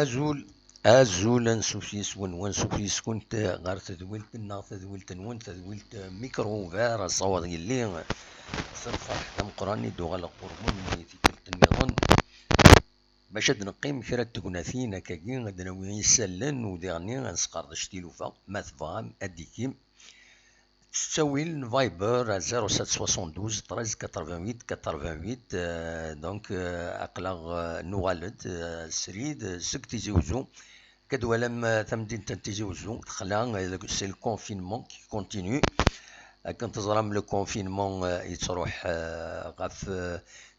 azul ansufis ونسufis كنت غير تدويلتنا تدويلتنون تدويلت ميكرو فار صوت يلي صرفح تمقراني دوغا القرمون تيكلت النظام باش نقيم كرا تكناثين كاكي غادنا وين يسالن وديرني غنسقردش تيلوفا ما تفهم اديكيم تساويل فايبر 0772 13 88 دونك اقلا نوالد سريد سك تيزي وزو كدوالم تمدين تنتيزي وزو خلا سي الكونفينمون كي كونتينيو كنت تزرم لو كونفينمون يتروح غاف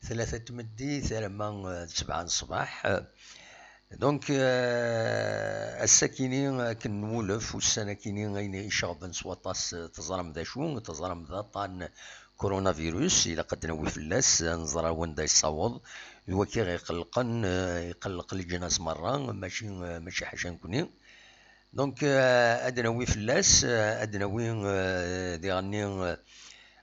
3 تمدي ثلاثة 7 الصباح دونك الساكنين كنولف والسنة كينين غين يشغبن سواطاس تزرم ذا شو تزرم ذا طان كورونا فيروس إلا قد نوي فلاس نزرا وين دا يصاوض الوكي غيقلقن يقلق الجناس مرة ماشي حاجة نكوني دونك أدنوي فلاس أدنوي ديغني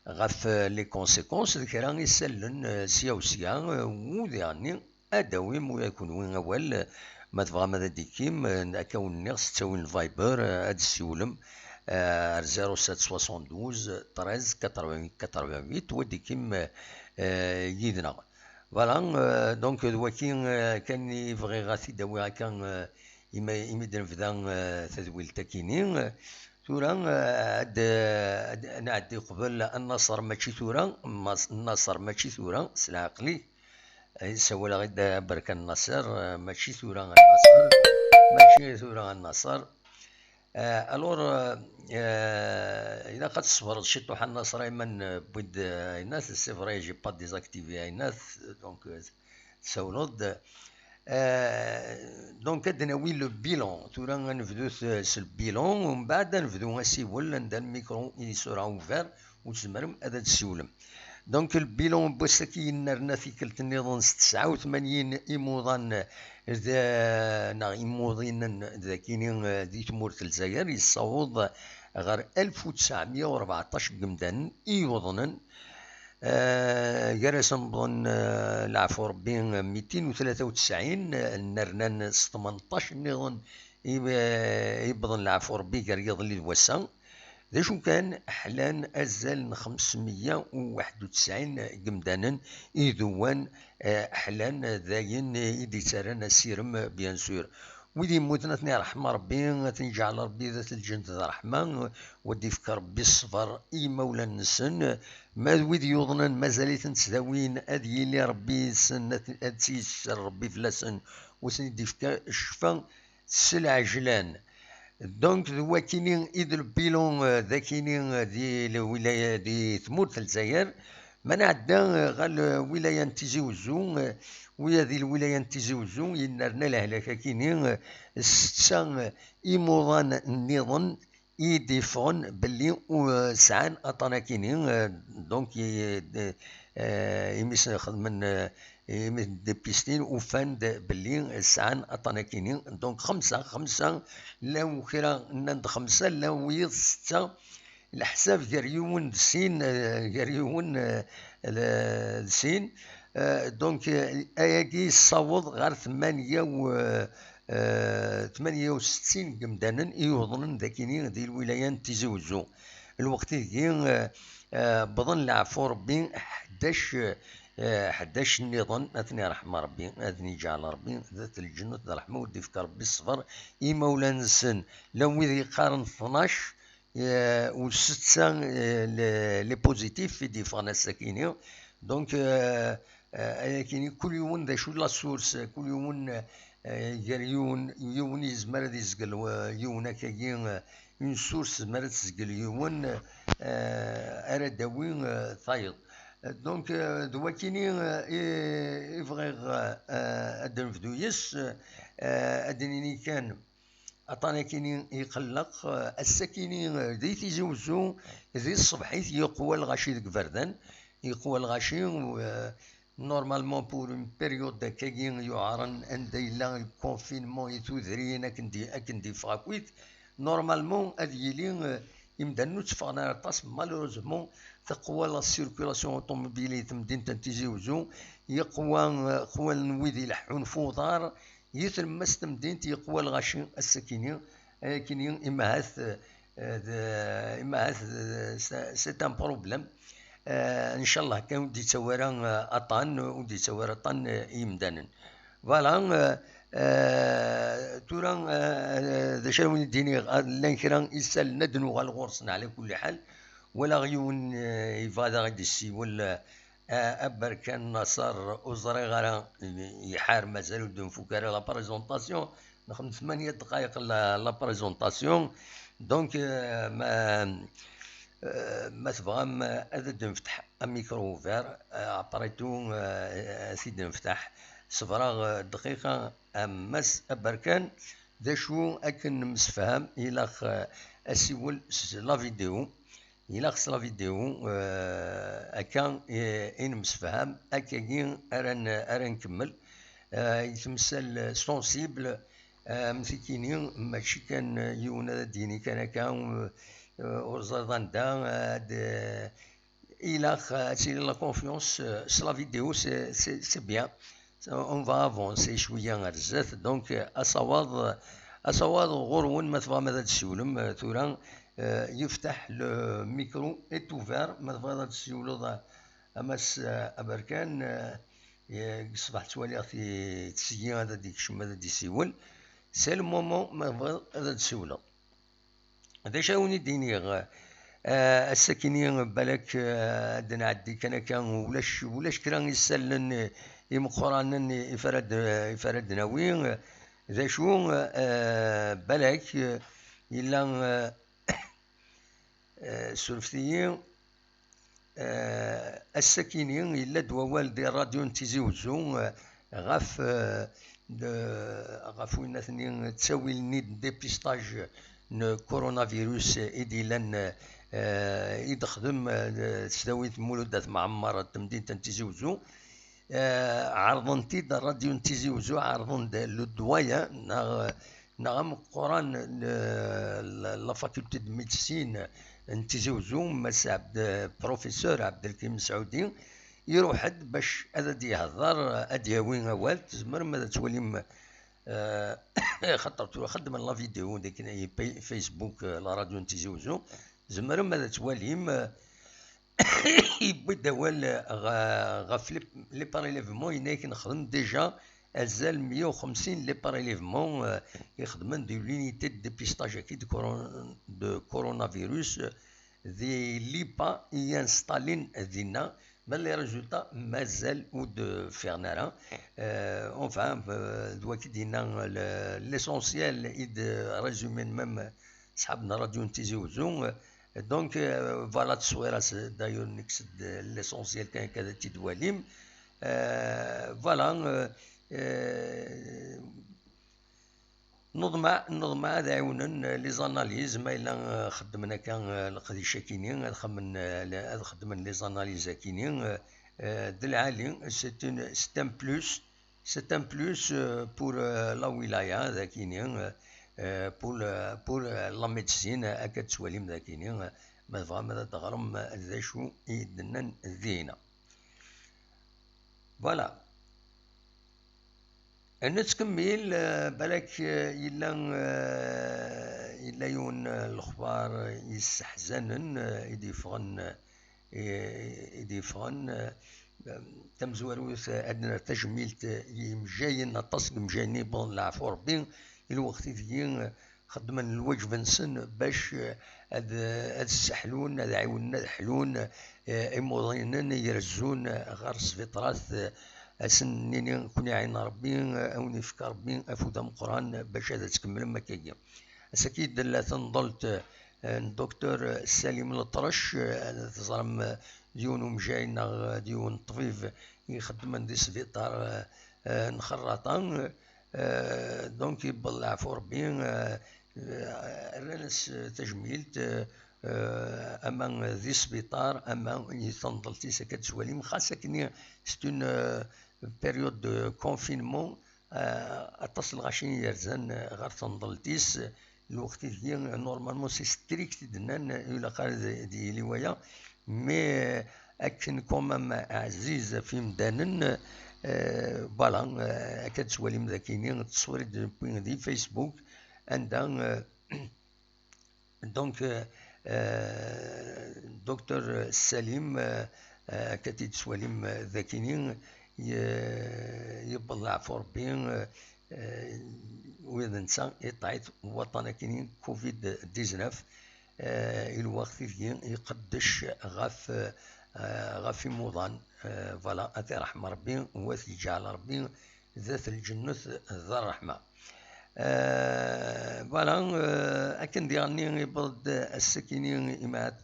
غاف لي كونسيكونس ذكرا يسلن سيا وسيا وديغني أداوي مو يكون وين أول ما تبغى ماذا ديكيم أكون نيغس تساوي الفايبر هاد السيولم 0772 13 88 وديكيم يدنا فوالا دونك دواكين كان يبغي غاثي داوي هكا يمدن فدا تدويل تاكينين ثورا نعدي قبل النصر ماشي ثورا النصر ماشي ثورا سلا عقلي سوى غدا برك النصر ماشي ثورا النصر ماشي ثورا النصر الور اذا قد صبر شي طوح النصر من بود الناس السفر يجي با ديزاكتيفي الناس دونك تسولد دونك دناوي لو بيلون ثورا غنبدو سي البيلون ومن بعد نبدو نسيول عند الميكرو يسورا اوفير وتزمرم هذا تسولم دونك البيلون بوسكي نرنا في كلت النظام 89 إيموضان إيموضين ذاكينين دي تمورت الجزائر يصوض غير 1914 قمدان إيوضنن جرسن بظن العفو ربي 293 نرنا 18 نظام يبظن العفو ربي قريض اللي الوسا ذا شو كان أحلان أزال 591 قمدانا إذوان أحلان ذاين إدي تارانا سيرم بيان سور ويدي موتنا ثني رحمة ربي تنجعل ربي ذات الجنة رحمة ودي فكر ربي الصفر إي مولا نسن ما ويدي يوضنا مازاليت نتداوين أدي اللي ربي سنة أدسيس ربي فلاسن وسندي فكر الشفا سلع جلان دونك ذواكينين إذ البيلون ذاكينين دي الولاية دي ثمورت الجزائر من عدا غال ولاية تيزي وزو ويا ذي الولاية تيزي وزو ينرنا لهلاكا كينين ستة إيموضان النظام يديفون باللي سعان أطانا كينين دونك يمس من ديبيستين وفاند باللي سعان أطانا كينين دونك خمسة لو كرا نند خمسة لو يض ستة الحساب غيريون دسين غيريون دسين دونك اياكي صوض غير 68 قمدانا يوضنن ذاكينين ذي الولايات تيزوزو الوقت ذي بظن العفو ربي 11 النظام اثني رحمة ربي اثني جعل ربي ذات الجنة رحمة ودي فكر ربي الصفر اي مولا نسن لو ذي قارن 12 وستة لي بوزيتيف في ديفان الساكينة دونك كاين كل يوم ذا شو لا سورس كل يوم يوم يزمر ذي زقل يوم كاين اون سورس زمر تزقل يوم ارداوين ثايض دونك دواكيني يبغي ادن فدويس ادنيني كان أطانا كيني يقلق الساكيني ذي تيزوزو ذي الصبحيت يقوى الغاشي ذك فردان يقوى الغاشي نورمالمون بور اون بيريود كاين يعرن عند إلا الكونفينمون يتوذرين أكندي فاكويت نورمالمون أديلي يمدنو تفغنا طاس مالوروزمون تقوى لا سيركولاسيون اوتوموبيلي تمدين تنتيزي وزو يقوى ويدي يلحون فوضار يثرم مستمدين يقوى الغاشي السكينين كينين إما هاث سي ان بروبليم. ان شاء الله كان ودي تصورا اطان ودي تصورا طن يمدانا فوالا. تورا ذا شاون الديني لان كرا يسال ندنو غالغورسنا على كل حال ولا غيون يفادا غادي السي ولا كان نصر أزري غرا يحار مازال ودون فوكاري لا بريزونطاسيون نخدم 8 دقائق لا بريزونطاسيون دونك ما تبغى هذا نفتح ميكرو فير ابريتو سيدي نفتح صفراغ دقيقة أمس أبركان ذا شو أكن مسفهم إلى أسيول لا فيديو إلى خص لا فيديو أكان إن مسفهم أكاين أران نكمل يتمثل سونسيبل مثكيني ماشي كان يونا ديني كان ورزاضان دا إلى سي لا كونفيونس لا فيديو سي بيان اون فا افونسي شويه غير الزات دونك اصوات غرون ما تبغى ماذا تسولم ثورا يفتح لو ميكرو اي توفير ما تبغى تسولو امس ابركان صباح توالي في تسيي هذا ديك شو هذا دي سيول سي المومون ما تبغى هذا تسولو هذا شاوني ديني السكيني بالك نعدي كان ولاش كرا يسالن يمقران يفرد ناوي ذا شو بالك إلا سلفتيين السكينين إلا دوال دي راديو نتيزي وزو غاف وين اثنين تساوي النيد ديبيستاج كورونا فيروس إدي لان يدخدم تساوي مولودات معمرة تمدين تنتيزي وزو عرضن تيد راديو نتيزي وزو عرضن لو دوايا نغم قران لا فاكولتي دو ميديسين نتيزي وزو مس عبد بروفيسور عبد الكريم مسعودي يروح حد باش هذا يهضر ادياوين اوال تزمر ماذا تولي خاطر خدم لا فيديو ديك فيسبوك لا راديو نتيزي وزو زمر ماذا تولي يبدا غاف لي باريليفمون ينايك نخدم ديجا ازال 150 لي باريليفمون يخدمن دي لونيتي دو ديبيستاج اكي دو كورونا فيروس ذي ليبا ينستالين دينا بل لي ريزولتا مازال ود فيرنارا اونفان دواكي دينا ليسونسيال ايد ريزومين ميم صحابنا راديو نتيزي وزون دونك فوالا تصويره داير نكسد ليسونسيال كان كذا تدواليم فوالا نظم هذا عاونا لي زاناليز ما الا خدمنا كان القضيه شاكينين هذا خدمنا لي زاناليز كاينين دالعالي سي ان بلوس بور لا ولايه ذا كاينين بور لا ميديسين هكا تسواليم ذا كاينين ما تبغى ماذا تغرم ذا شو يدنا ذينا فوالا نتكمل بالك إلا يون الأخبار يستحزنن يديفغن تمزوروث أدنى تجميلت يمجاين نتصل مجاني بون العفو ربي الوقت ذيين خدمن الوجب نسن باش هاد السحلون هاد عيوننا الحلون إموضينن يرزون غير سفيطرات أسنيني كوني عين ربي أو نفك ربي أفودا مقران باش هذا تكمل مكايا أكيد لا تنضلت الدكتور سليم الطرش تظلم ديون مجاينا ديون طبيب يخدم دي سفيطار نخرطان دونك يبلع في ربي الناس تجميلت اما ذي سبيطار اما تنضلتي سكت سواليم خاصة كني ستون بيريود دو كونفينمون اتصل غاشين يرزان غير تنضلتيس الوقت دي نورمالمون سي ستريكت دنان الى قال دي لوايا مي اكن كومام عزيز في مدانن فوالا كتسوالي مذاكيني التصوير دي فيسبوك عندها دونك دكتور سليم كتيتسواليم ذاكيني يبلع فوربين وإذا نسى يطعيت وطنا كينين كوفيد 19 الوقت يقدش غاف موضان فوالا أتي رحمة ربي وثي جعل ربي ذات الجنة ذا الرحمة فوالا أكن ديالني يبرد السكينين إمات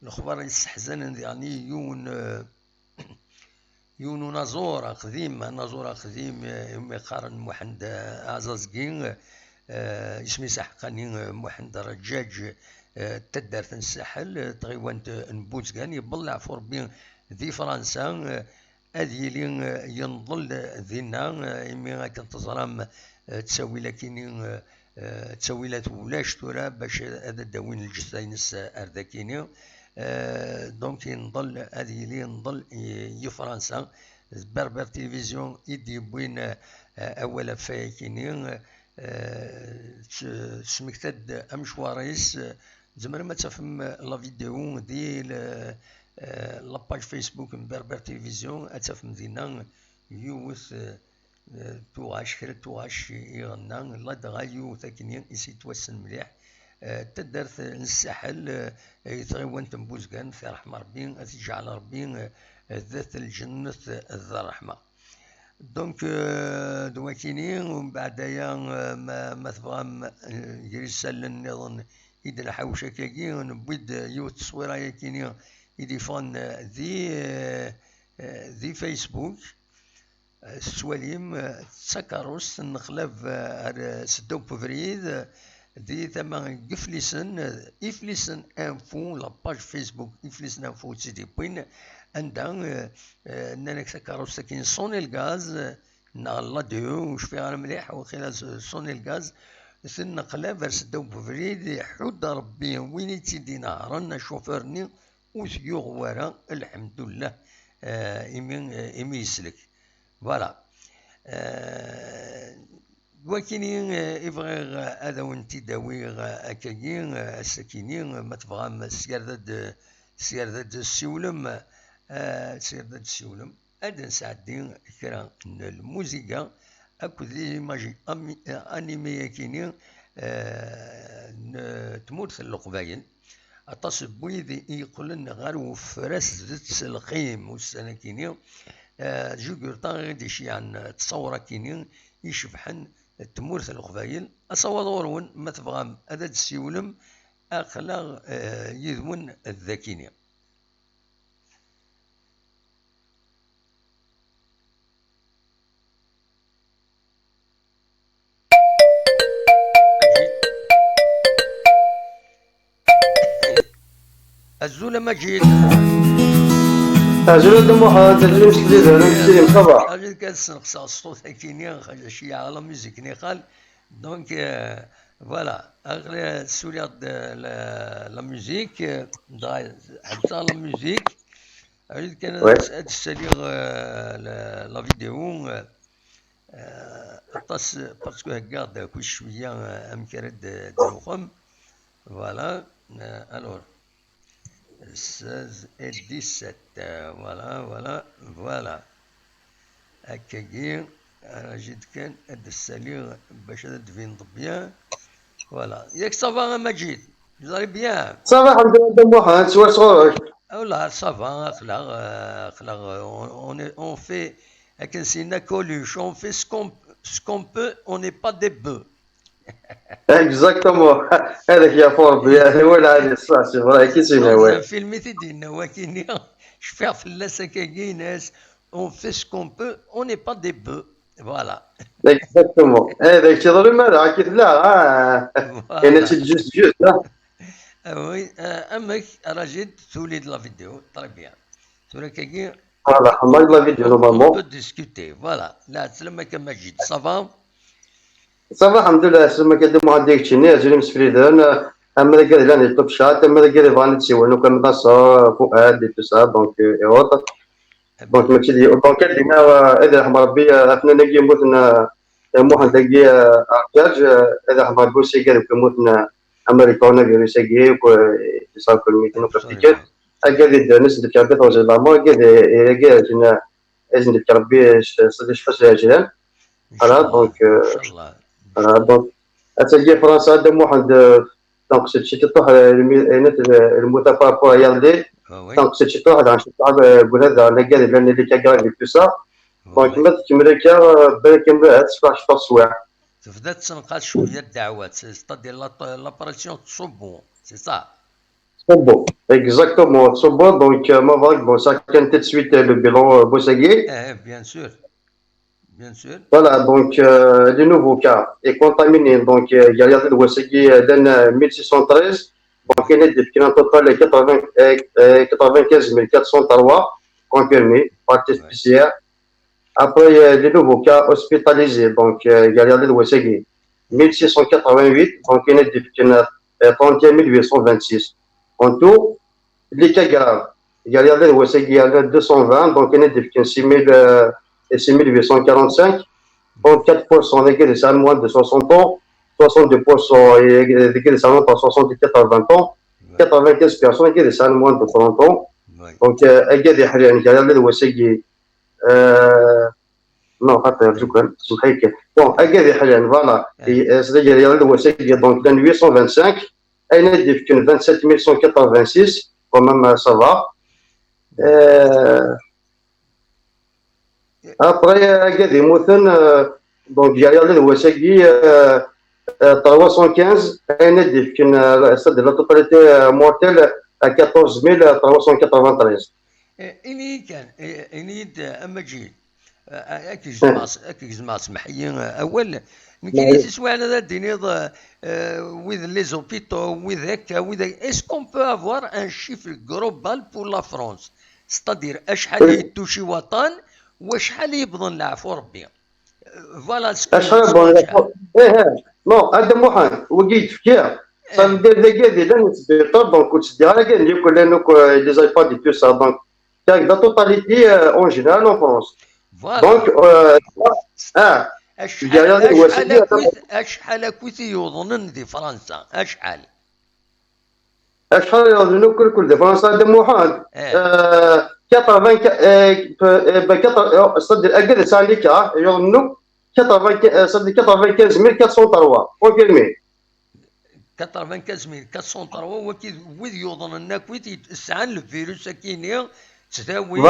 الأخبار يستحزن يعني يون نازورا قديم يوم يقارن محمد عزازكين اسمي سحقاني محمد رجاج تدارت الساحل تغيوانت نبوزكان يبلع فوربين ذي فرنسا هذه اللي ينضل ذينا يمي كنتظرام تسوي لكن تسوي لا تولاش ترى باش هذا داوين الجثاين ارداكيني دونك ينضل هذه اللي ينضل فرنسا بربر تلفزيون يدي بوين اولا فايكيني سمكتد امشواريس زمر ما تفهم لا فيديو دي لاباج فيسبوك من بربر تلفزيون اتفهم دينا يوث توغاش كرا توغاش يغنى لا دغايو ثاكنين يسي توسن مليح تدرت الساحل يتغيوان تنبوزكان في رحمة ربي تجعل ربي ذات الجنة ذا الرحمة دونك دواكيني ومن بعدايا ما تبغى يرسل النظام يد الحوشة كاكي ونبيد يوت تصويرة ياكيني يديفون ذي فيسبوك السواليم تسكروس نخلاف سدو بفريد دي ثما إفليسن انفو لاباج فيسبوك إفليسن انفو تسيدي بوين عندها نانك سكروس ساكين صوني الغاز نغلا ديو وش فيها مليح وخلال صوني الغاز ثم نقلا فارس دو بفريد حود ربي وين تيدي نهارنا شوفرني وثيوغ ورا الحمد لله إمي يسلك فوالا وكيني يبغي هذا وانتي داوي اكاكي السكيني ما تبغى سيرداد السيولم هذا نساعدين كرا الموسيقى اكو دي ماجي انيمي كيني تموت القبايل التصبوي يقول لنا غير وفرس زت القيم والسنكيني جوجرتا غادي شي عن تصور كينين يشبحن تمورث القبايل اصور ما تبغى هذا السيولم اخلاق يذون الذاكيني الزول مجيد أجل دموحة تدريم سكريد أنا نسلم خبر أجل كنسنقص الصوت هكيني شي على ميوزيك نيقال دونك فوالا أغلى سوريا لا ميوزيك حبسا لا ميوزيك أجل كان تساليغ لا فيديو أطاس باسكو هكا كل شوية أمكرد دروخم فوالا ألور 16 et 17 voilà هكاكي انا جيت كان هاد الساليغ باش تفين بيان فوالا ياك صافا مجيد جاري بيان صافا الحمد لله دموحة سوا صغورك ولا صافا خلاغ on fait هكا نسينا كولوش on fait ce qu'on peut on n'est pas des bœufs اكزاكتومون هذاك يا فوربي هو العادي صح سي فري كي سينا فيلم تيدينا ولكن شفيع فلاسه كاكي ناس on fait ce qu'on peut on n'est pas des bœufs voilà اكزاكتومون هذاك تيضرب هذا كي لا كاين شي جوست وي امك راجل توليد لا فيديو طري بيان تولي كاكي فوالا حمايد لا فيديو نورمالمون on peut discuter فوالا لا تسلم مجيد صافا صافا الحمد لله سما كدمو عندك تشيني اجري مسفريدان أما ذاك اللي راني طب شات أما ذاك اللي بغاني تسيوي لو كان ناس فؤاد et tout ça donc et autres donc ماشي دونك كلمة إذا رحم ربي أثناء نجي موتنا موحد تجي أركاج إذا رحم ربي سيجي كموتنا أمريكا ونجي سيجي ويسافر الميتين وكفتيكت أجد الناس اللي كانت توزع الأمور أجد جنا إذن ربي صديش فصل أجلان voilà donc donc أتجي فرنسا دم واحد donc c'est تطلع المتفق يالدي donc c'est تطلع عن شطاب بلاد نجار لأن اللي كجار اللي كوسا donc مثل كمريكا بالكم تسمع تصوير تبدا تنقال شويه الدعوات ستادير لاباريسيون تصبو سي صا تصبو exactement تصبو donc ما بالك bon ça كان tout de suite le bilan Boussagui bien sûr voilà donc le nouveau cas est contaminé donc il y a le Boussagui dans 1613 donc il y a un total de 95 403 confirmés par test PCR. Après, il y a des nouveaux cas hospitalisés, donc il y a le Ouessegui, 1688, donc il y a 31 826. En tout, les cas graves, il y a le Ouessegui, il y a 220, donc il y a 6845, 34% des gens moins de 60 ans, 62% des gens entre 64 à 20 ans, 95 personnes des gens moins de 30 ans. Donc, il y a des gens, il y a le Ouessegui, non, حتى شكرا صحيح bon أجد حاليا voilà c'est-à-dire il y a le Ouessegui donc dans 825 elle est de 27 186 quand même ça va après أجد مثلا donc il y a le Ouessegui 315 elle est de c'est-à-dire la totalité mortelle à 14 393 إني أما جيت أكيد جماعة سمحية أول يمكن تسوى على ذا الدنيا with les hôpitaux with هكا with est-ce qu'on peut avoir un chiffre global pour la France c'est-à-dire أشحال يتوشي وطن وشحال يبضن العفو ربي فوالا أشحال نو هذا محن وقيت فيها صندير ذاك لان سبيطار دونك وتسدي على كاين اللي كل انك لي زايباد اي تو سا دونك تاك دا توتاليتي اون جينيرال اون فرونس دونك أشحال كويتي يظنن دي فرنسا أشحال يظنن كل دي فرنسا هذا محن 80 صدر أجد سانديكا يظنن 95 confirmé 95 وكي وذ يظن أن كويتي تسعن الفيروس كينيا تداوي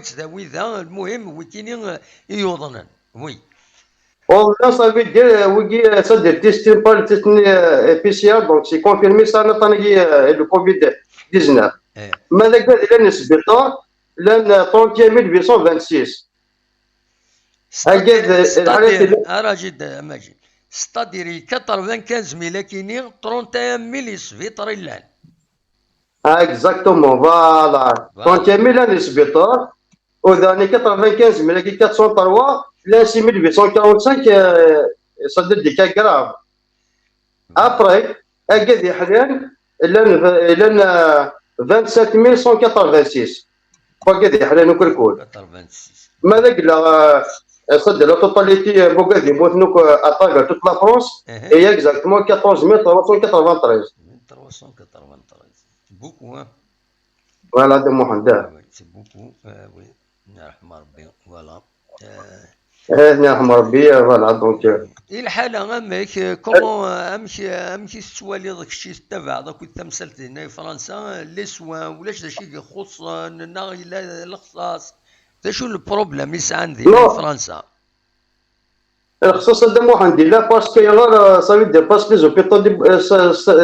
تداوي ذا المهم وكينيا يظن وي والله صافي دير وكي صدر تيستين بار تيستين بي سي ار دونك سي كونفيرمي سا نطاني لو كوفيد 19 ماذا قال لان السبيطار لان 30826 راجد ماجي ستاديري 95 لكن 31 سبيطار لان اكزاكتومون فوالا 31 لان السبيطار وذاني 95 لكن 403 لا 6845 صدر دي كا كراف ابري اكادي حاليا لان 27186 فكادي حاليا كل ماذا قال صدق لا توتاليتي بوكادي موتنوك اتاكا توت لا فرونس هي اكزاكتومون 14393 بوكو فوالا هذا محمد سي بوكو وي يرحم ربي فوالا يرحم ربي فوالا دونك الحالة امك كومون امشي السوالي داك الشيء تبع داك التمثلت هنا في فرنسا لي سوان ولاش داك الشيء يخص الاختصاص دا شو البروبليم اللي عندي في فرنسا الخصوص هذا مو عندي لا باسكو غير صافي دير باسكو لي زوبيطو دي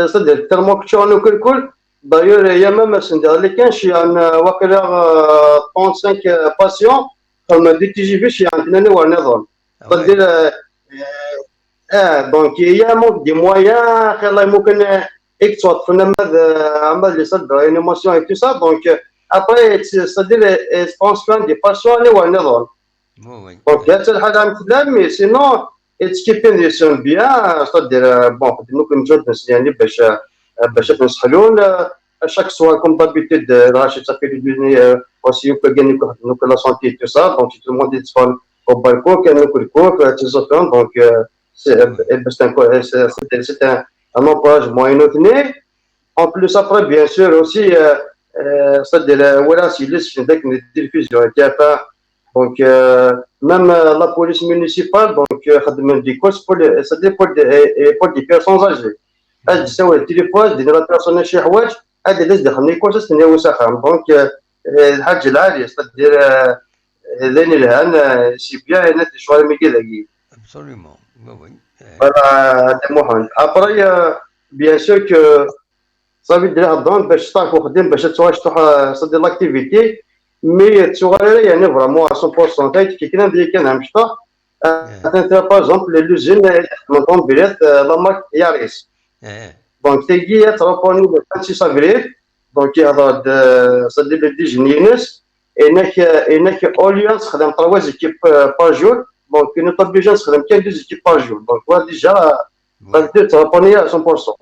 صدر ترموك تشون وكل دايور يا مام سندير اللي كانش يعني واقيلا 35 باسيون فما دي تي جي فيش عندنا نوع نظام تدير دونك يا مو دي مويان خير ممكن اكتوات فينا عمل لي صدر انيماسيون اي تو سا دونك ابري c'est-à-dire transfert des patients نوع نظام دونك هاد الحاجه مثلا مي سينو يتكيفين يسون بيان c'est-à-dire بون خدمو كنجود يعني باش نسحلون chaque soir comme d'habitude راشي تصافي لي aussi يمكن كان لا سونتي تو سا دونك tout le monde يتفرج au balcon كان ناكل كوك تزوفون دونك c'est un emploi moyen. En plus, après, bien sûr, aussi, c'est-à-dire, voilà, si les diffusion, donc, même la police municipale, donc, des courses pour des personnes âgées. Elle dit, le téléphone, la personne chez Hawaj, elle dit, les courses, c'est donc, الحاج العالي c'est-à-dire لين الهان سي بيان هنا شويه ميكي Absolument. Oui. Voilà, après, bien sûr que ça veut dire donc باش تعرفوا خدام باش تروح c'est de l'activité mais tu vois يعني vraiment à 100% كي كان ديال كان مشطح par exemple l'usine maintenant بلاد la marque Yaris donc تيجي تروحوني le 26 avril donc هذا c'est de الديجنينس انك اوليانس خدام 3 équipes par jour donc nous sommes obligés de faire 2 équipes par jour donc voilà déjà ça veut dire تروحوني à 100%.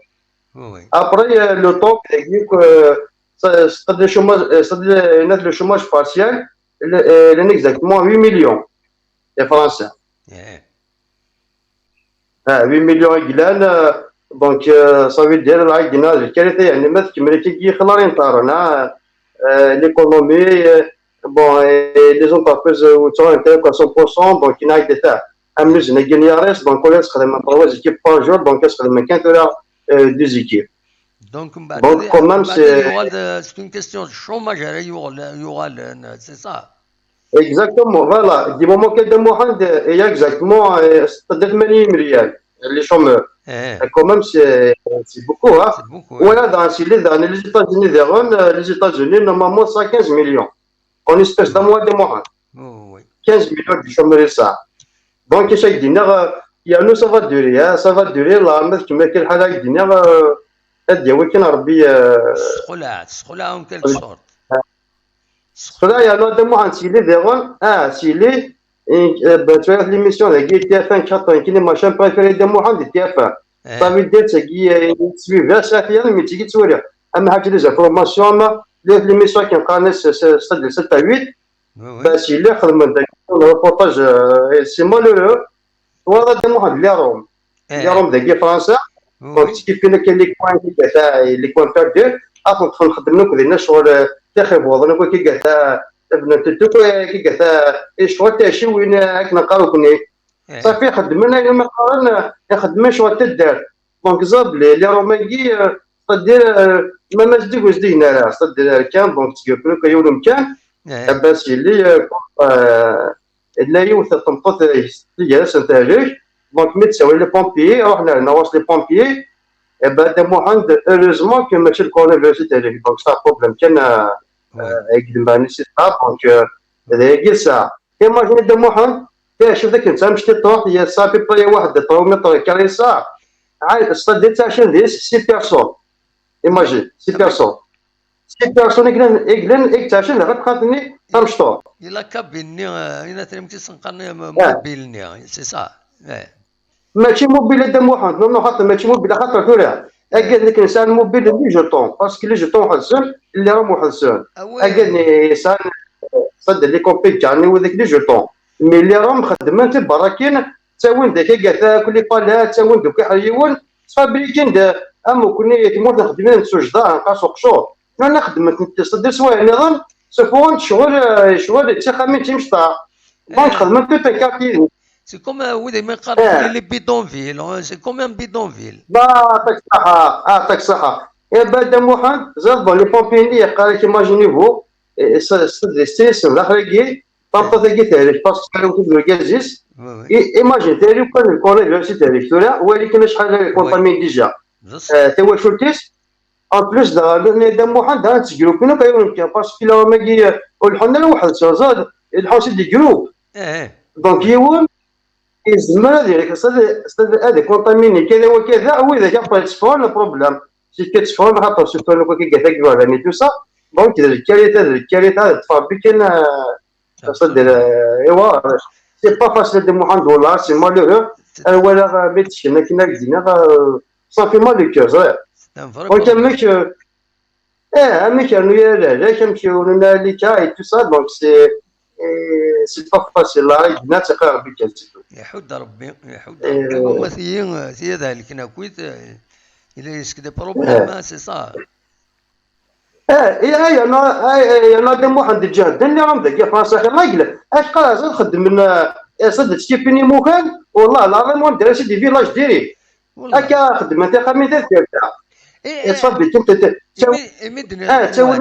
Après, le temps c'est le chômage, le chômage partiel, il est exactement 8 millions de Français. 8 millions de Guilanes, donc ça veut dire la Guinée, quelle était une messe qui méritait qui l'économie, bon, les entreprises où tu as intérêt à 100%, donc il y a des tas. Amus, les Guinéens, donc on laisse quand 3 équipes par jour, donc est-ce que les 15 heures des équipes. Donc, quand même, c'est une question de chômage, c'est ça. Exactement, voilà. Du moment que il y a exactement 80 millions les chômeurs. Quand même, c'est beaucoup. Hein? C'est beaucoup. Voilà, dans les États-Unis, normalement, c'est 15 millions. En espèce d'un mois de mois. 15 millions de chômeurs, ça. Donc, chaque dîner, il y a nous, ça va durer. Hein? Ça va durer, là, mais tu mets quel halak dîner. ولكن ربي سخلع en quelque sorte. سخلع يا لو دمو عن سيلي ديغون سيلي بتوير ليميسيون داكي تي اف 4 كاين ماشين بريفيري دمو عند تي اف صافي دير تاكي تسوي ساعتيا مي تيجي تسولي اما حاجه ديجا فورماسيون ليميسيون كاين قانيس 6 8 باش اللي خدم داك الريبورتاج سي مالورو وهذا دمو عند لي روم داكي فرنسا كنت كيف كاين لي كوان بيردو اخو نخدم لكم دينا شغل تخيبوا انا كي قالت ابن تتو كي قالت شغل تاع شي وين هاك نقراو كني صافي خدمنا لما قررنا خدمنا شغل تدار دونك زاب لي رومانكي صدير ما زديك زدينا راه صدير كان دونك تقول لك يوم كان باش اللي لا يوث تنقط جالس نتاعك دونك مي تساوي لي بومبيي رحنا لنا واش لي بومبيي بعد موحد هeureusement que ماشي الكورونافيروس تاعك دونك سا بروبليم كان يقدم بان سي ستاب دونك هذا ساعه ايماجين دا موحد شوف ذاك انت مشيت تروح يا صافي بلاي واحد 3 متر كاري ساعه عاد صديت تاع شنو دير 6 بيرسون ايماجين 6 بيرسون 6 بيرسون يقلن اكتاشن غتخاطني تمشطور الا كابيني الا ترمتي سنقرني موبيلني سي سا ماشي موبيل هذا موحد نو خاطر ماشي موبيل خاطر ثورة قال لك انسان موبيل لي جوطون باسكو لي جوطون حسن اللي راهم محسن قال لي انسان صد لي كوبي تاعني وذاك لي جوطون مي اللي راهم خدمات براكين تاوين داك قالت كل بالات تاوين دوك حيوان فابريكين امو كوني تموت خدمنا سجدان نقاصو قشور انا خدمت تصدر سواء نظام سفون شغل تخمن تمشطا دونك خدمت تو كارتي C'est comme ما يقال لي بيدونفيل سي كوم ان بيدونفيل عطاك صحة يا بعد موحد زاد لي بومبيني قال لك ايماجيني فو ستيسن لاخركي طابطا تاكي تاريخ باسكو كانوا كيديروا كازيس ايماجين تاريخ كان الكورونافيروس تاريخ ثورة ولكن شحال كونطامين ديجا توا شورتيس ان بليس دا موحد تسكرو كنا كايرون باسكو لا ماكي والحنا لواحد زاد الحوسي دي جروب دونك يوم الزمان ديالك هذا كونطاميني كذا وكذا واذا كان تصفون البروبليم سي كتصفون خاطر سيكون كي قالت لك يعني تو سا دونك الكارثه تفابي كاين صدر ايوا سي با فاسيل دي $1 سي مالورو ولا ميتشي كنا كدينا صافي مال لو كور c'est un vrai دونك problème. اميك اميك انو لا كنمشيو لنا ليكا اي تو سا دونك سي با فاسيل لا عندنا تقرا ربي كنسيتو يحود ربي يحود ربي وما ثي ذلك ناكويت إلا يسك دي بروبليم سي صا. انا دم واحد الجهد اللي راهم ذاك فرنسا الله يقلب اش قال زاد خدم من صدق ستيفاني موكان والله العظيم وين داير سيدي فيلاج ديري هكا خدم انت خمي تاع تصبي كنت مدن تسوي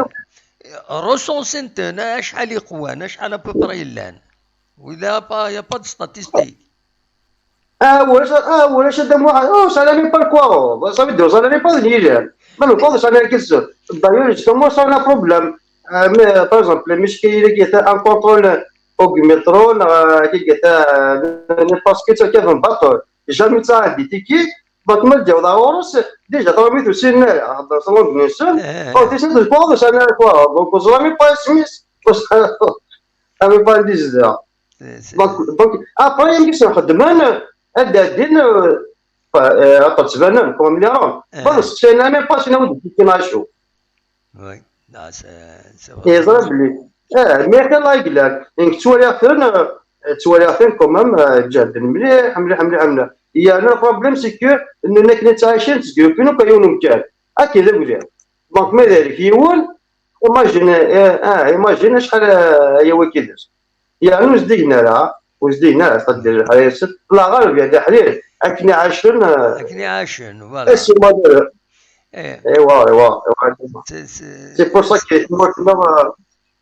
رسونس انت شحال يقوان شحال ابوبري لان ولا با يا با دو ستاتيستيك ولا دم واحد ça n'allait pas quoi ça veut dire ça n'allait pas venir même quand ça n'allait que ça d'ailleurs justement ça a un problème mais par exemple المشكله qui était un contrôle au métro qui était ne pas que ça qui avait un bateau jamais ça a dit qui donc ما تجاوب داورس ديجا طرميت وسين dans son organisation quand tu sais de quoi ça n'allait quoi donc on n'avait pas smith on n'avait pas dit ça donc après يمكن نخدم هذا الدين تبان كم مليون بس انا ما باش نود كيما نشوف وي لا يضرب لي مي كان لا يقلك انك توالي ثين كومام جاد مليح مليح مليح مليح هي انا البروبليم سي كو اننا كنا عايشين تسكروبينو كيونو مكان هكذا مليح دونك ما ذلك يون ايماجين شحال هي وكيدر يعني وزدينا لها وزدينا تقدر حياة لا غالب يا دحرير اكني عاشن فوالا سي مادور ايوا سي بور سا كي مورتنا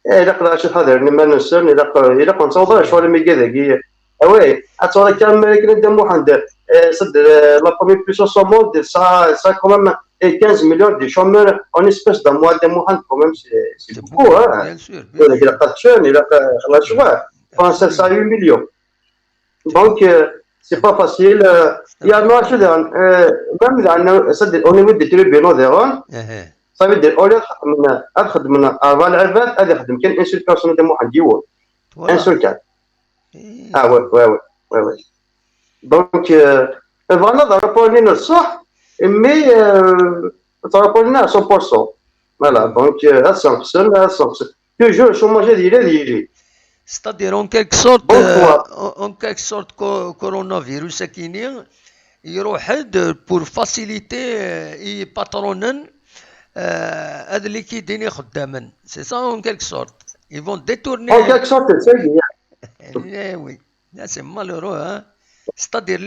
الا قدر شي حاضر ما نسن الا كنت صوضا شويه مي كذا وي اتصور كان كنا واحد صد لا بروميير بيسونس او موند سا كومام 15 مليون دي شومور اون اسبيس دو موا دي موحد كومام سي بوكو بيان سور الا قدشون الا خلاص شويه فرنسا 8 مليون دونك c'est pas facile. Il y a moi, même au niveau des tribunaux d'Iran, ça veut dire au lieu de avant l'Arbat, il y a une seule personne de moi un seul cas. Ah ouais. Donc, voilà, dans le rapport de ça, mais dans le rapport à 100%. Voilà, donc à 100%, toujours le chômage est c'est-à-dire en quelque sorte coronavirus كاينين يروح pour faciliter اي باترونن هذا اللي كيديني خداما سي سا en quelque sorte ils vont détourner en quelque sorte c'est oui c'est malheureux hein c'est-à-dire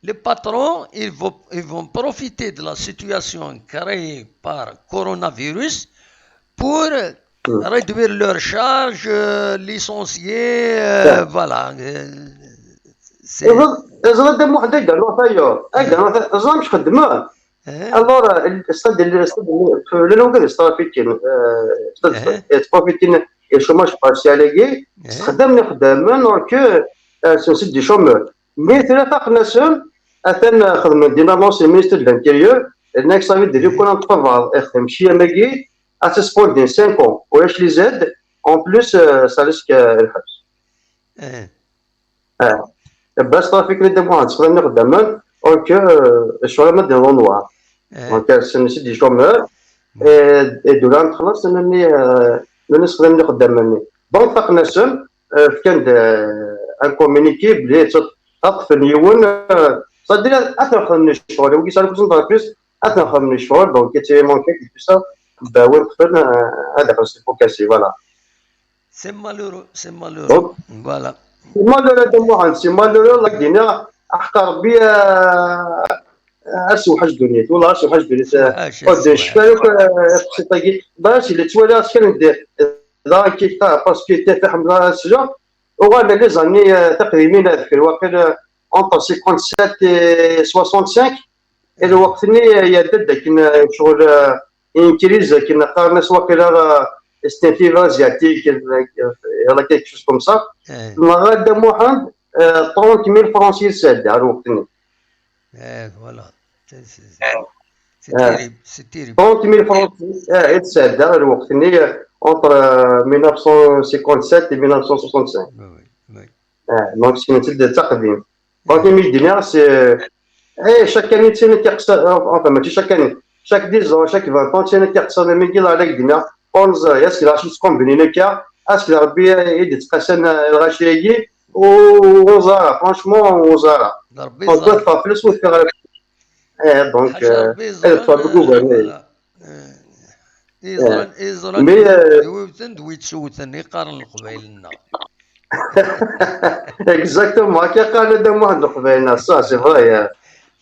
les patrons ils vont profiter de la situation créée par coronavirus pour réduire leurs charges, licencier, voilà. إذا دم واحد يقدر فيا إذا مش خدمة alors لأنه كذا استرافيتين الشوماج بارسيالي خدمنا دونك سنسيت دي شومور مي ثلاثة ناس أثناء خدمة دينا لونسي مينستر دو لانتيريور هناك صافي دير يكون نتفرغ يخدم شي ماكي à ce sport de 5 ans, ou je les aide, en plus, ça risque le بس صافي كي ندير واحد تقدر نخدم دونك الشغل ما نديرو نوار دونك سنسيت دي شومور الدولار نخلص انني نقدر نخدم مني دونك تقناسم كان ان كومونيكي بلي تطفل يون صدق اثر من الشغل وكي صار كنت بليس اثر من الشغل دونك تي مونكي كيف باوي نقدر هذا سي بو كاسي فوالا سي مالورو فوالا سي مالورو لا دينا احقى ربي اسوء حاجه دنيا والله اسوء حاجه دنيا قد شفاك طاقي باش اللي توالى كان ندير لا كيتا باسكو تفاح من السجن وغانا لي زاني تقريبا هذاك الوقت اونتر 57 65 الوقت اللي يدد كنا شغل انكريز كنا قارنا واقيلا استنتي ازياتيك يلا كيك شوز كوم سا غادا موحد 30000 فرنسي ساد على الوقت فوالا سي تيريب 30000 فرنسي ساد على الوقت اللي entre 1957 et 1965 دونك سي نتد التقديم دونك ميدينا سي chaque année تسينا كيقصر enfin ماشي chaque année chaque 10 ans chaque 20 ans تسينا كيقصر ميكي على قدنا ونزا اسكي راشي تكون بنينا كا اسكي ربي يدي تقاسن الغاشيي وزارة فرانشمون وزارة ربي دونك زار تدفع فلوس وتفيغ دونك حاشا ربي تدفع زران بكوفرني فوالا إزران مي دويتن دويتسوتن يقارن القبايلنا. exactement كي قال هذا واحد القبيله صح سي فري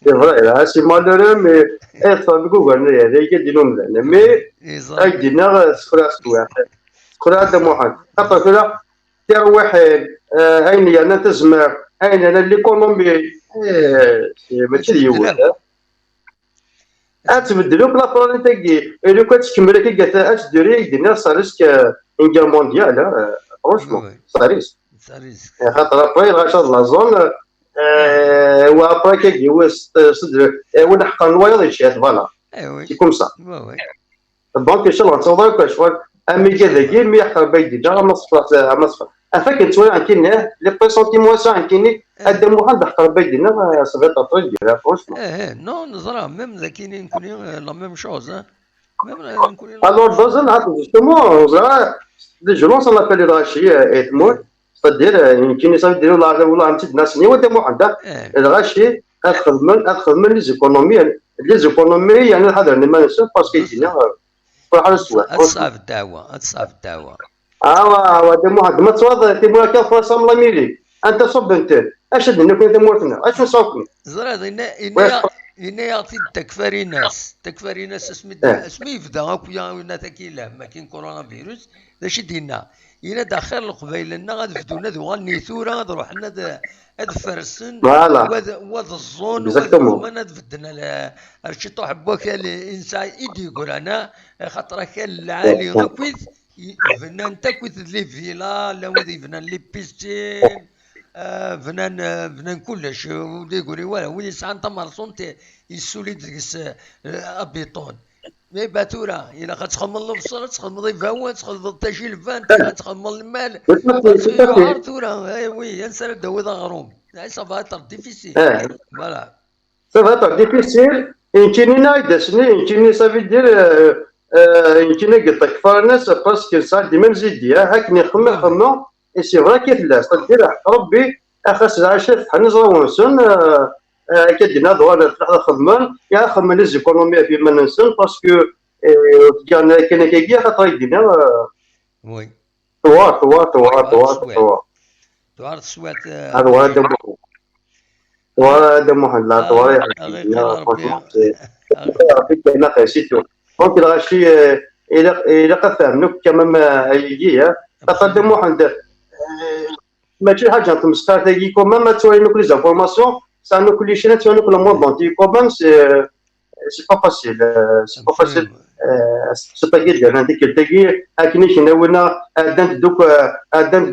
سي فري سي مالورو مي تدفع بكوفرني هذا يديروا مزيان مي إزران دينا سكرا سواح سكرا هذا واحد خاطر كذا تروح هاين انا تزمر هاين انا ليكونومي ماشي اليوم أتبدلو تبدلوك لا بلان تاكي لو كان تكمل كي قالت ديري دينا صاريسك ان جير مونديال فرونشمون وي صاريس ساريس خاطر ابري غاشا لا زون وابري كي هو صدر وين حقا الوايض يشات فوالا وي سي كوم سا وي دونك ان شاء الله نصور شغل امي إن شاء كذا الله مي يحقر بيدي جا ما صفر افاك تسوي كاين لي بريسونتيمون كاين هذا واحد حقر بيدي صافي تطري ديالها فرونشمون نو نزرع ميم ذا كاينين نكون لا ميم شوز ميم نكون لا Alors, ميم dans شوز un justement, je lance un appel الغاشية إثمون c'est-à-dire يمكن يصير ولا عم تدنا سنين وانت محدد الغاشي ادخل من لي زيكونومي يعني هذا ما نسمع باسكو يدينا بصح فرح بصح السواق اتصعب الدعوة اتصعب الدعوة هذا محدد ما تصوض تيمور كان فرنسا من ميلي انت صب انت اش دنا كنت مورتنا اش نصوكم زرا ويح إني يعطي تكفاري ناس اسمي يبدا هاكويا ونا تاكيلا ما كاين كورونا فيروس داش دينا إلا داخل القبايل لنا غادي فدونا ذو غني ثورة غادي روحنا هاد فرسن فوالا وهذا الزون وهذا اكزاكتومون ضمان هاد فدنا رشي طوح بوك الانسان يدي يقول انا خاطر كان العالي غاكويت فنان تاكويت لي فيلا لا ودي فنان لي بيستين فنان كلش ودي يقولي ولا ولي ساعة انت مرسون يسولي ديكس ابيطون مي باتورا الا غتخمم البصر تخمم الفاوان تخمم التاجي الفان غتخمم المال غتخيو تورا وي انسى داوي غروم صافا تر ديفيسيل فوالا Ça va être difficile. يمكن يدسني يمكن صافي دير يمكن قلت لك فرناس باسكو صار ديما مزيدية هاك وي وي خمم سي فرا كيف لا صدير ربي اخاس العشاء حنا زراونسن كدينا دوار خدمان يا خدمة لي زيكونومي في ما ننسن باسكو كان كيكي خاطر يدينا وي دوار توار السواد دوار السواد هذا هو هذا وهذا محل طوارئ أغي حقيقي قال ربي ربي كاينه خاصيته دونك الغاشي الى قد فهمناك كما ما هيجي تقدم واحد ماشي حاجه تمسكار تاعي كوما ما توينوك لي زانفورماسيون سانو كل شيء توينوك لو موند دونتي كومام سي با فاسيل سي با فاسيل سي با كيدير هذيك تاعي هاكني شناونا ادنت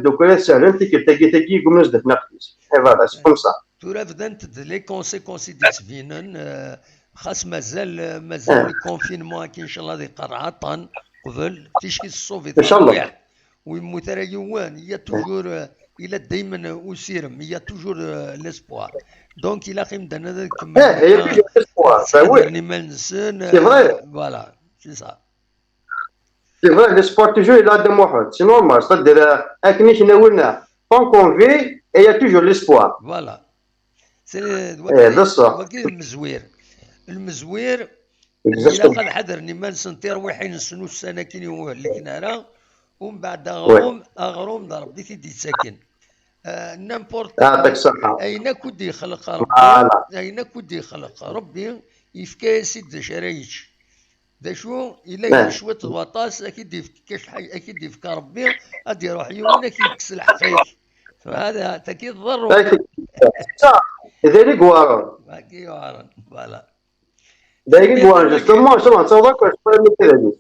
دوك سهل تاعي قمنا زدنا قيس فوالا سي كوم سا تورا بدات لي كونسيكونس دي تبينن خاص مازال الكونفينمون كي ان شاء الله ذي قرعه قبل تيشكي الصوفي ان شاء الله ويموت راه يوان هي توجور الى دائما اسيرم هي توجور ليسبوار دونك الى خيم دنا كما هي توجور ليسبوار صدرني ما نسن سي فري فوالا سي سا سي فري لي سبور توجور الى دم واحد سي نورمال صدر اكني شنو قلنا طون كون في هي توجور ليسبوار فوالا سي وكيل المزوير إلا قد حضرني ما نسنتير وحين نسنو السنة كي هو اللي كنا راه ومن بعد أغروم ضرب دي تيدي ساكن نامبورت يعطيك الصحة أين كودي خلق ربي أين كودي خلق ربي يفكا سيد شرايش دا شو إلا شوية الوطاس أكيد يفكاش أكيد يفكا ربي غادي يروح يومنا كيكس الحقيق فهذا تأكيد ضر صح ذلك وارن باقي وارن فوالا ذلك وارن جوستومون شنو نتصورك واش فاهم كذا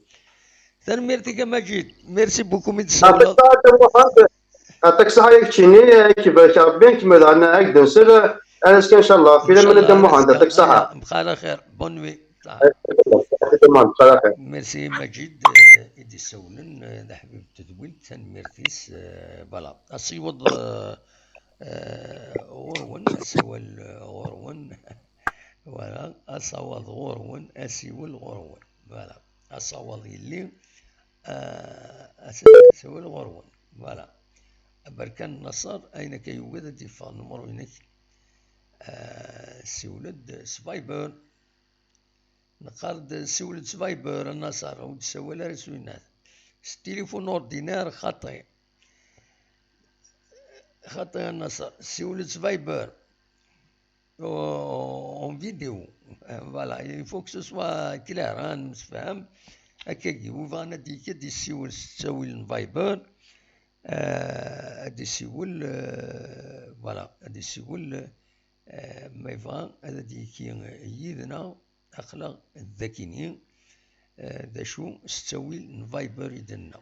تنميرتك مجيد ميرسي بوكو من يعطيك الصحة ياك تشيني كيفاش ربي كمل عنا هكذا نسير انا ان شاء الله في لما ندم واحد يعطيك الصحة بخير على خير بون نوي ميرسي مجيد إدي سولن دا حبيب تدويل تنميرتيس فوالا أصيوض غورون سوال غرون فوالا أصوات غرون أسيول غرون فوالا أصوات يلي سوال غرون فوالا بركان نصر أين كيوجد ديفا نمرو هناك سولد سفايبر نقارد سولد سفايبر النصر وتسول رسولنا التليفون اوردينار خطي النصر سولد سفايبر اون فيديو فوالا يفو كو سوا كلار نتفهم هكاكي وفانا ديك دي سيول تساوي فايبر هادي سيول فوالا هادي سيول ما يبغى هذا ديكي يدنا أخلاق الذكيين ذا شو ستاوي الفايبر يدنا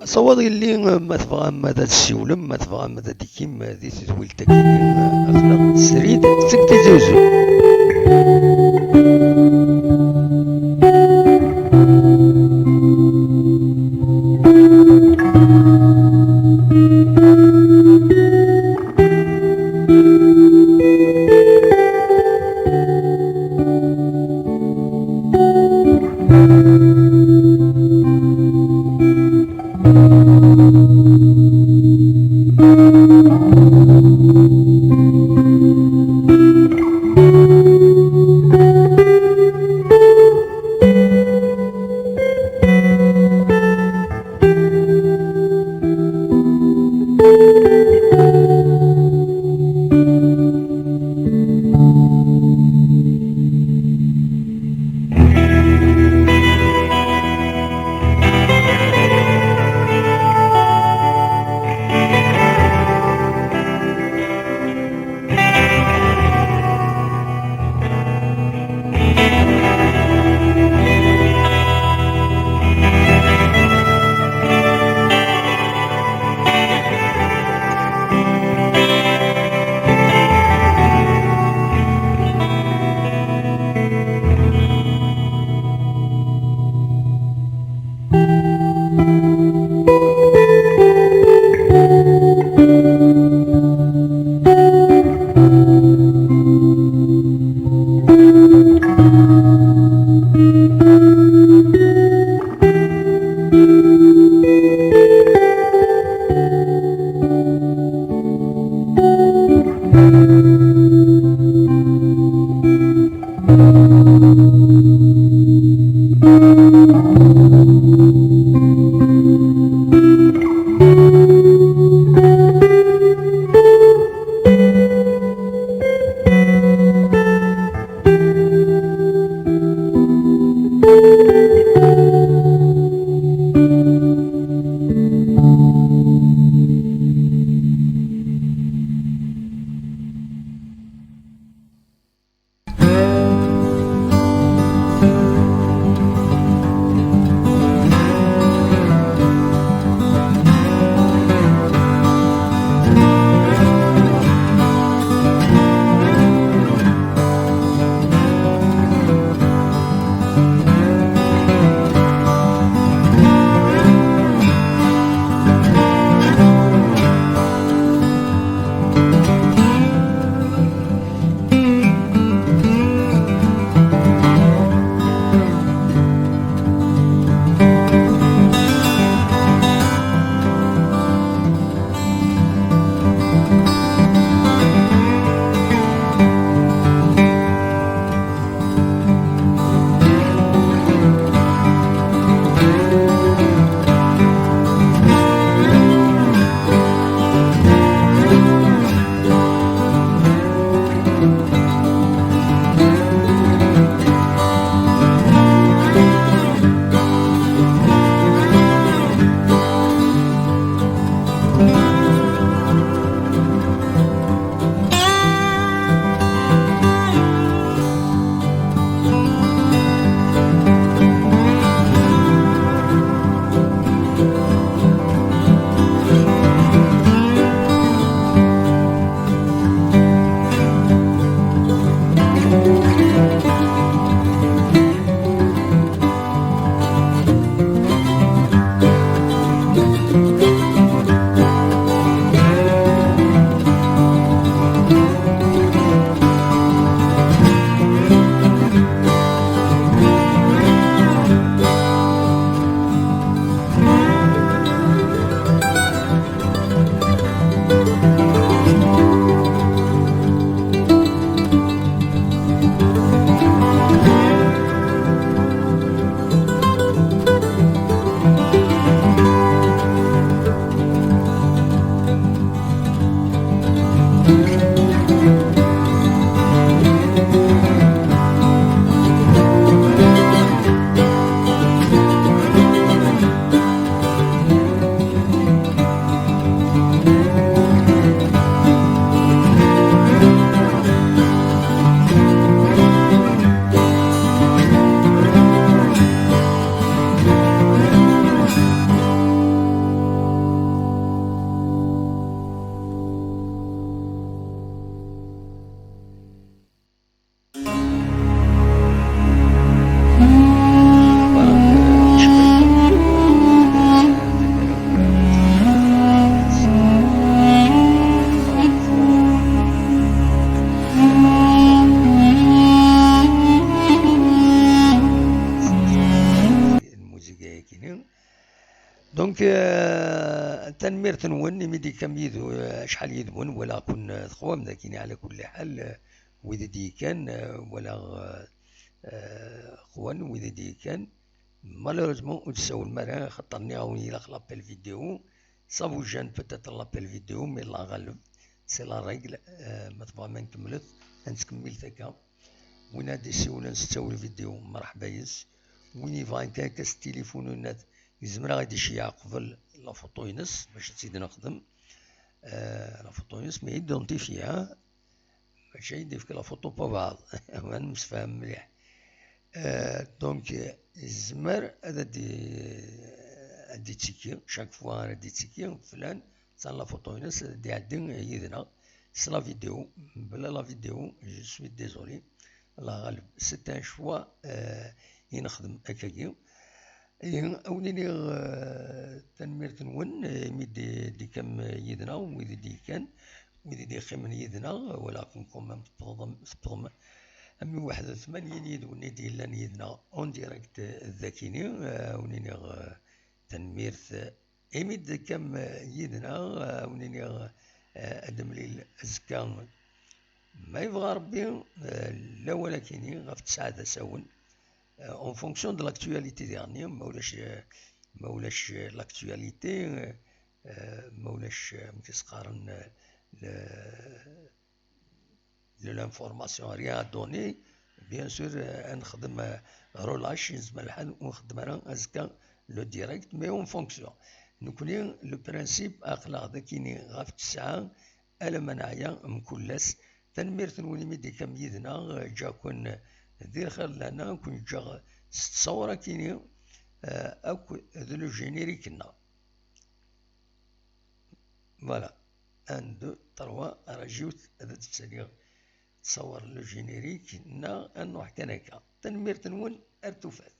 صواد اللي ما تبغى ماذا تسولم ما تبغى ماذا ديكيم ذي تزويل تاكين أخلاق سريد تسكتي زوزو دونك تنمير تنون ميدي كم يدو شحال يدون ولا كون خوام لكن على كل حال وإذا دي كان ولا خوان وإذا دي كان مالوريزمون وتساو المرا خاطرني غاوني لاخ لابيل فيديو صافو جان بوتيت لابيل فيديو مي لا غالب سي لا ريغل ما تبغى ما نكملت نكمل ثكا وين هادي سيولا نستاو الفيديو مرحبا يس وين يبغى كاس التليفون يزمر غادي شي قبل لا فوتو ينس باش تزيد نخدم لا فوتو ينس مي يدونتيفيها ماشي يدير فيك لا فوتو با بعض ما نمسفهم مليح دونك الزمر هذا دي تيكي شاك فوا انا دي تيكي فلان صار لا فوتو ينس دي عدين يدنا سي لا فيديو بلا لا فيديو جو سوي ديزولي الله غالب سي ان شوا ينخدم هكاكي أوليني تنمير تنون ميدي دي كم يدنا ويدي دي كان ويدي دي خمن يدنا ولكن كومام تبضم أمي 81 يدوني دي لان يدنا اون ديريكت الذاكيني ونيني تنمير إميد كم يدنا ونيني أدملي الزكا ما يبغى ربي لا ولكن غف تسعة ساون en fonction de l'actualité dernière مولاش l'actualité مولاش مكيسقارن l'information rien à donner bien sûr نخدم رولاش نسمع الحال ونخدم انا ازكا لو ديريكت مي اون فونكسيون نكوني لو برانسيب اخلاق ذاكيني غاف تسعة الا منايا مكلس تنمير تنولي ميدي كم يدنا جا كون دير خير لنا كون جا تصور كيني اكو ذو لو جينيريك نا فوالا 1 2 3 راجيوت هذا تسالي تصور لو جينيريك نا انو حكى هكا تنمير تنون ارتفات